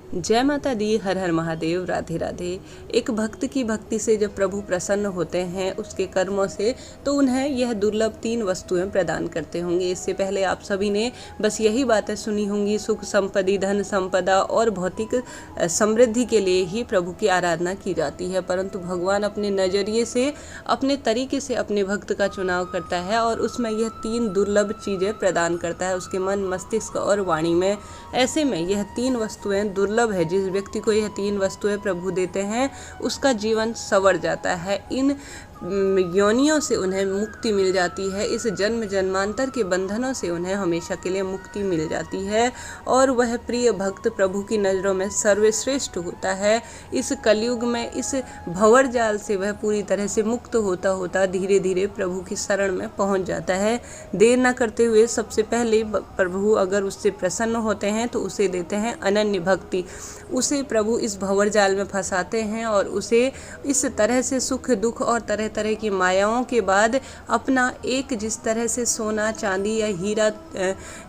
जय माता दी। हर हर महादेव। राधे राधे। एक भक्त की भक्ति से जब प्रभु प्रसन्न होते हैं उसके कर्मों से, तो उन्हें यह दुर्लभ 3 वस्तुएं प्रदान करते होंगे। इससे पहले आप सभी ने बस यही बातें सुनी होंगी, सुख संपत्ति, धन संपदा और भौतिक समृद्धि के लिए ही प्रभु की आराधना की जाती है। परंतु भगवान अपने नज़रिए से, अपने तरीके से अपने भक्त का चुनाव करता है और उसमें यह 3 दुर्लभ चीज़ें प्रदान करता है उसके मन, मस्तिष्क और वाणी में। ऐसे में यह 3 वस्तुएं दुर्लभ है। जिस व्यक्ति को यह 3 वस्तुएं प्रभु देते हैं उसका जीवन संवर जाता है। इन योनियों से उन्हें मुक्ति मिल जाती है। इस जन्म जन्मांतर के बंधनों से उन्हें हमेशा के लिए मुक्ति मिल जाती है और वह प्रिय भक्त प्रभु की नज़रों में सर्वश्रेष्ठ होता है। इस कलयुग में इस भंवर जाल से वह पूरी तरह से मुक्त होता होता धीरे धीरे प्रभु की शरण में पहुंच जाता है। देर न करते हुए सबसे पहले प्रभु अगर उससे प्रसन्न होते हैं तो उसे देते हैं अनन्य भक्ति। उसे प्रभु इस भंवर जाल में फंसाते हैं और उसे इस तरह से सुख दुख और तरह तरह की मायाओं के बाद अपना एक, जिस तरह से सोना चांदी या हीरा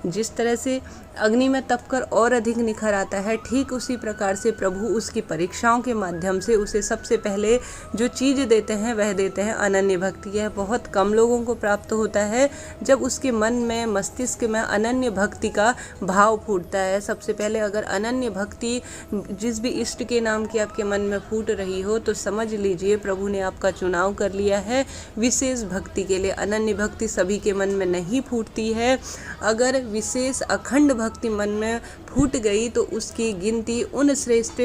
जिस तरह से अग्नि में तपकर और अधिक निखर आता है, ठीक उसी प्रकार से प्रभु उसकी परीक्षाओं के माध्यम से उसे सबसे पहले जो चीज़ देते हैं वह देते हैं अनन्य भक्ति। यह बहुत कम लोगों को प्राप्त होता है जब उसके मन में, मस्तिष्क में अनन्य भक्ति का भाव फूटता है। सबसे पहले अगर अनन्य भक्ति जिस भी इष्ट के नाम की आपके मन में फूट रही हो तो समझ लीजिए प्रभु ने आपका चुनाव कर लिया है विशेष भक्ति के लिए। अनन्य भक्ति सभी के मन में नहीं फूटती है। अगर विशेष अखंड भक्ति मन में फूट गई तो उसकी गिनती उन श्रेष्ठ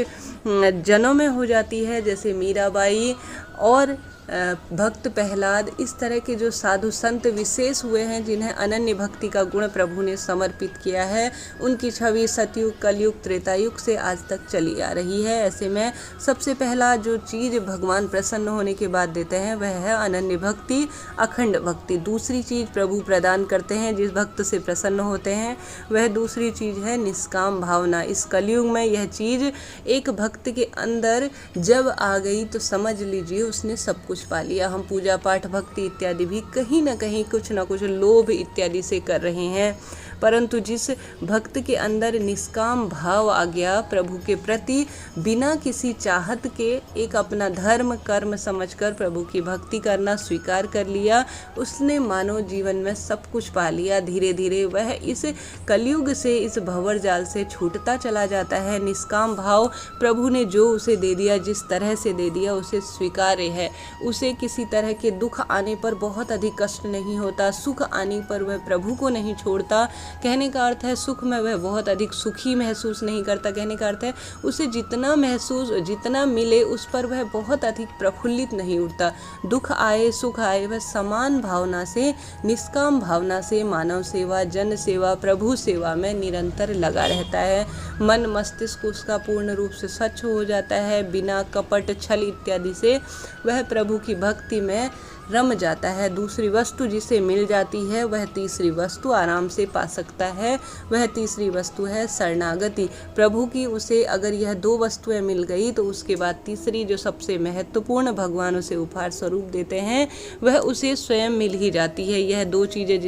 जनों में हो जाती है जैसे मीराबाई और भक्त प्रहलाद। इस तरह के जो साधु संत विशेष हुए हैं जिन्हें अनन्य भक्ति का गुण प्रभु ने समर्पित किया है, उनकी छवि सतयुग, कलयुग, त्रेतायुग से आज तक चली आ रही है। ऐसे में सबसे पहला जो चीज़ भगवान प्रसन्न होने के बाद देते हैं वह है अनन्य भक्ति, अखंड भक्ति। दूसरी चीज़ प्रभु प्रदान करते हैं जिस भक्त से प्रसन्न होते हैं वह दूसरी चीज़ है निष्काम भावना। इस कलयुग में यह चीज़ एक भक्त के अंदर जब आ गई तो समझ लीजिए उसने सब कुछ पा लिया। हम पूजा पाठ, भक्ति इत्यादि भी कहीं ना कहीं कुछ ना कुछ लोभ इत्यादि से कर रहे हैं, परंतु जिस भक्त के अंदर निष्काम भाव आ गया प्रभु के प्रति, बिना किसी चाहत के एक अपना धर्म कर्म समझकर प्रभु की भक्ति करना स्वीकार कर लिया, उसने मानव जीवन में सब कुछ पा लिया। धीरे धीरे वह इस कलयुग से, इस भंवर जाल से छूटता चला जाता है। निष्काम भाव प्रभु ने जो उसे दे दिया, जिस तरह से दे दिया उसे स्वीकार्य है। उसे किसी तरह के दुख आने पर बहुत अधिक कष्ट नहीं होता, सुख आने पर वह प्रभु को नहीं छोड़ता। कहने का अर्थ है सुख में वह बहुत अधिक सुखी महसूस नहीं करता। कहने का अर्थ है उसे जितना मिले उस पर वह बहुत अधिक प्रफुल्लित नहीं उठता। दुख आए सुख आए वह समान भावना से, निष्काम भावना से मानव सेवा, जन सेवा, प्रभु सेवा में निरंतर लगा रहता है। मन मस्तिष्क उसका पूर्ण रूप से स्वच्छ हो जाता है। बिना कपट, छल इत्यादि से वह प्रभु की भक्ति में रम जाता है। दूसरी वस्तु जिसे मिल जाती है वह तीसरी वस्तु आराम से पा सकता है। वह तीसरी वस्तु है शरणागति। प्रभु की उसे अगर यह 2 वस्तुएं मिल गई तो उसके बाद तीसरी जो सबसे महत्वपूर्ण भगवान उसे उपहार स्वरूप देते हैं वह उसे स्वयं मिल ही जाती है। यह 2 चीज़ें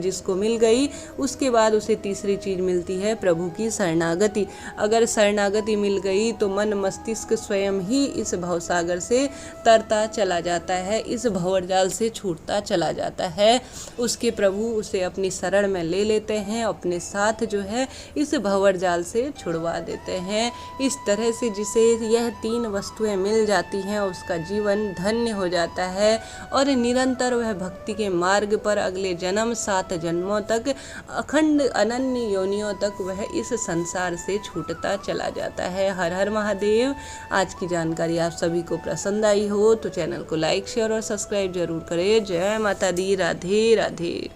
जिसको मिल गई उसके बाद उसे तीसरी चीज़ मिलती है प्रभु की शरणागति। अगर शरणागति मिल गई तो मन मस्तिष्क स्वयं ही इस भवसागर से तरता चला जाता है, इस भंवर जाल से छूटता चला जाता है। उसके प्रभु उसे अपनी शरण में ले लेते हैं, अपने साथ जो है इस भंवर जाल से छुड़वा देते हैं। इस तरह से जिसे यह 3 वस्तुएं मिल जाती हैं उसका जीवन धन्य हो जाता है और निरंतर वह भक्ति के मार्ग पर अगले जन्म 7 जन्मों तक, अखंड अनन्य योनियों तक वह इस संसार से छूटता चला जाता है। हर हर महादेव। आज की जानकारी आप सभी को पसंद आई हो तो चैनल को लाइक, शेयर और सब्सक्राइब जरूर करें। जय माता दी। राधे राधे।